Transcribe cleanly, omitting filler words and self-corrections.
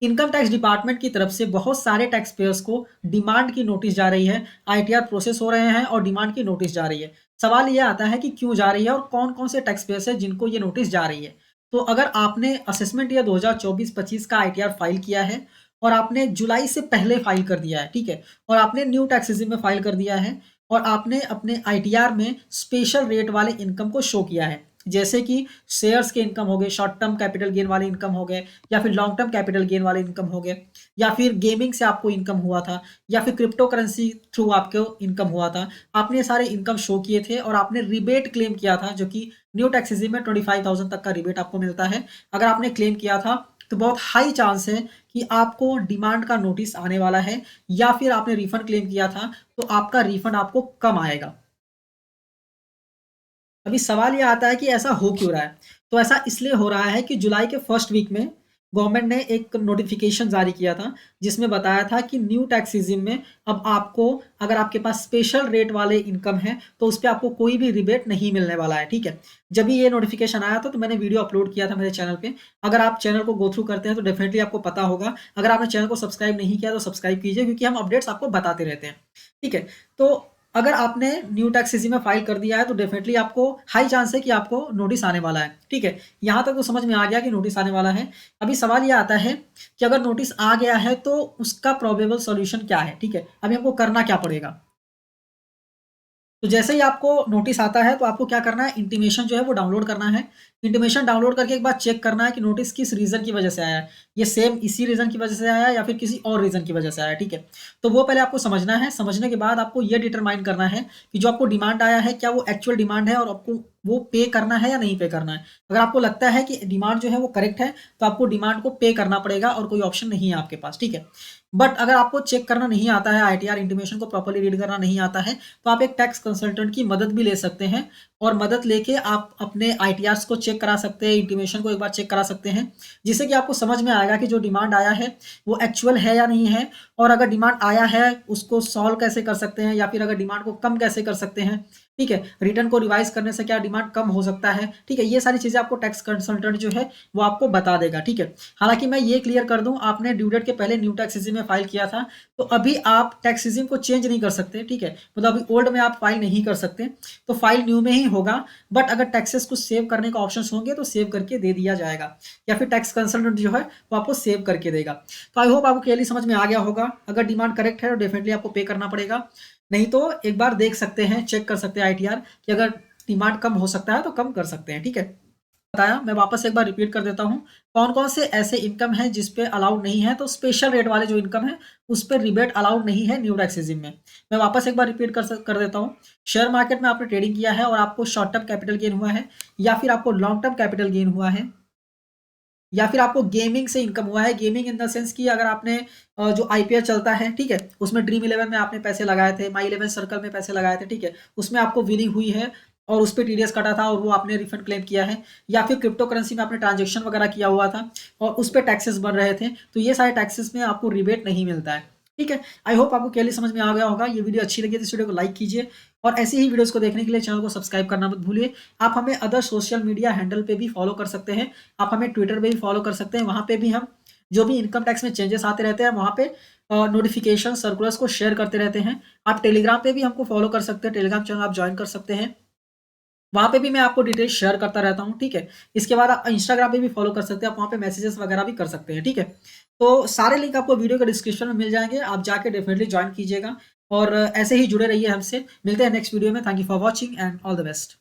Income tax department की तरफ से बहुत सारे टैक्स पेयर्स को डिमांड की नोटिस जा रही है, आईटीआर प्रोसेस हो रहे हैं और डिमांड की नोटिस जा रही है। सवाल ये आता है कि क्यों जा रही है और कौन-कौन से टैक्स पेयर्स हैं जिनको ये नोटिस जा रही है। तो अगर आपने असेसमेंट ईयर 2024-25 का आईटीआर फाइल किया है और आपने जुलाई से पहले फाइल कर दिया है, ठीक है? और आपने न्यू टैक्स रेजिम में फाइल कर दिया है और आपने अपने आईटीआर में स्पेशल रेट वाले इनकम को शो किया है, जैसे कि शेयर्स के इनकम हो गए, शॉर्ट टर्म कैपिटल गेन वाले इनकम हो गए, या फिर लॉन्ग टर्म कैपिटल गेन वाले इनकम हो गए, या फिर गेमिंग से आपको इनकम हुआ था, या फिर क्रिप्टो करेंसी थ्रू आपको इनकम हुआ था। आपने ये सारे इनकम शो किए थे और आपने रिबेट क्लेम किया था, जो कि न्यू टैक्स रेजिम में 25,000 तक का रिबेट आपको मिलता है। अगर आपने क्लेम किया था तो बहुत हाई चांस है कि आपको डिमांड का नोटिस आने वाला है, या फिर आपने रिफंड क्लेम किया था तो आपका रिफंड आपको कम आएगा। अभी सवाल ये आता है कि ऐसा हो क्यों रहा है? तो ऐसा इसलिए हो रहा है कि जुलाई के फर्स्ट वीक में गवर्नमेंट ने एक नोटिफिकेशन जारी किया था, जिसमें बताया था कि न्यू टैक्स रेजिम में अब आपको, अगर आपके पास स्पेशल रेट वाले इनकम है तो उस पे आपको कोई भी रिबेट नहीं मिलने वाला है, ठीक है? जब भी ये नोटिफिकेशन आया था तो मैंने वीडियो अपलोड किया था मेरे चैनल पे। अगर आप चैनल को गो थ्रू करते हैं तो डेफिनिटली आपको पता होगा। अगर आपने चैनल को सब्सक्राइब नहीं किया तो सब्सक्राइब कीजिए, क्योंकि हम अपडेट्स आपको बताते रहते हैं, ठीक है? तो अगर आपने न्यू टैक्स रेजिम में फाइल कर दिया है तो डेफिनेटली आपको हाई चांस है कि आपको नोटिस आने वाला है, ठीक है? यहाँ तक तो समझ में आ गया कि नोटिस आने वाला है। अभी सवाल ये आता है कि अगर नोटिस आ गया है तो उसका प्रोबेबल सॉल्यूशन क्या है, ठीक है? अभी हमको करना क्या पड़ेगा? तो जैसे ही आपको नोटिस आता है तो आपको क्या करना है, इंटीमेशन जो है वो डाउनलोड करना है। इंटीमेशन डाउनलोड करके एक बार चेक करना है कि नोटिस किस रीज़न की वजह से आया है। ये सेम इसी रीज़न की वजह से आया है या फिर किसी और रीज़न की वजह से आया है, ठीक है? तो वो पहले आपको समझना है। समझने के बाद आपको ये डिटरमाइन करना है कि जो आपको डिमांड आया है, क्या वो एक्चुअल डिमांड है और आपको वो पे करना है या नहीं पे करना है। अगर आपको लगता है कि डिमांड जो है वो करेक्ट है, तो आपको डिमांड को पे करना पड़ेगा और कोई ऑप्शन नहीं है आपके पास, ठीक है? बट अगर आपको चेक करना नहीं आता है, आईटीआर इंटीमेशन को प्रॉपर्ली रीड करना नहीं आता है, तो आप एक टैक्स कंसल्टेंट की मदद भी ले सकते हैं और मदद लेके आप अपने आईटीआर्स को चेक करा सकते हैं, इंटीमेशन को एक बार चेक करा सकते हैं, जिससे कि आपको समझ में आएगा कि जो डिमांड आया है वो एक्चुअल है या नहीं है, और अगर डिमांड आया है उसको सॉल्व कैसे कर सकते हैं, या फिर अगर डिमांड को कम कैसे कर सकते हैं, ठीक है? रिटर्न को रिवाइज करने से क्या डिमांड कम हो सकता है, ठीक है? ये सारी चीज़ें आपको टैक्स कंसल्टेंट जो है वो आपको बता देगा, ठीक है? हालांकि मैं ये क्लियर कर दूं, आपने ड्यू डेट के पहले न्यू टैक्स रेजिम में फाइल किया था तो अभी आप टैक्स रेजिम को चेंज नहीं कर सकते, ठीक है? मतलब अभी ओल्ड में आप फाइल नहीं कर सकते, तो फाइल न्यू में ही होगा। बट अगर टैक्सेस को सेव करने का ऑप्शन होंगे तो सेव करके दे दिया जाएगा, या फिर टैक्स कंसल्टेंट जो है वो आपको सेव करके देगा। तो आई होप आपको क्लियरली समझ में आ गया होगा। अगर डिमांड करेक्ट है तो डेफिनेटली आपको पे करना पड़ेगा, नहीं तो एक बार देख सकते हैं, चेक कर सकते हैं आईटीआर कि अगर डिमांड कम हो सकता है तो कम कर सकते हैं, ठीक है? बताया, मैं वापस एक बार रिपीट कर देता हूँ। कौन-कौन से ऐसे इनकम हैं जिस पे अलाउड नहीं है, तो स्पेशल रेट वाले जो इनकम है उस पे रिबेट अलाउड नहीं है न्यू टैक्स रेजिम में। मैं वापस एक बार रिपीट कर देता हूँ। शेयर मार्केट में आपने ट्रेडिंग किया है और आपको शॉर्ट टर्म कैपिटल गेन हुआ है, या फिर आपको लॉन्ग टर्म कैपिटल गेन हुआ है, या फिर आपको गेमिंग से इनकम हुआ है। गेमिंग इन द सेंस कि अगर आपने जो आईपीएल चलता है, ठीक है? उसमें ड्रीम इलेवन में आपने पैसे लगाए थे, माई इलेवन सर्कल में पैसे लगाए थे, ठीक है? उसमें आपको विनिंग हुई है और उस पे टीडीएस कटा था और वो आपने रिफंड क्लेम किया है, या फिर क्रिप्टो करेंसी में आपने ट्रांजेक्शन वगैरह किया हुआ था और उस पे टैक्सेस बन रहे थे, तो ये सारे टैक्सेस में आपको रिबेट नहीं मिलता है, ठीक है? आई होप आपको क्लियरली समझ में आ गया होगा। ये वीडियो अच्छी लगी तो इस वीडियो को लाइक कीजिए और ऐसी ही वीडियोस को देखने के लिए चैनल को सब्सक्राइब करना मत भूलिए। आप हमें अदर सोशल मीडिया हैंडल पे भी फॉलो कर सकते हैं। आप हमें ट्विटर पे भी फॉलो कर सकते हैं, वहाँ पे भी हम जो भी इनकम टैक्स में चेंजेस आते रहते हैं वहाँ पे नोटिफिकेशन सर्कुलर्स को शेयर करते रहते हैं। आप टेलीग्राम पे भी हमको फॉलो कर सकते हैं, टेलीग्राम चैनल आप ज्वाइन कर सकते हैं, वहाँ पे भी मैं आपको डिटेल्स शेयर करता रहता हूँ, ठीक है? इसके बाद आप इंस्टाग्राम पे भी फॉलो कर सकते हैं, आप वहाँ पे मैसेजेस वगैरह भी कर सकते हैं, ठीक है? तो सारे लिंक आपको वीडियो के डिस्क्रिप्शन में मिल जाएंगे, आप जाके डेफिनेटली ज्वाइन कीजिएगा और ऐसे ही जुड़े रहिए हमसे। मिलते हैं नेक्स्ट वीडियो में। Thank you for watching and all the best.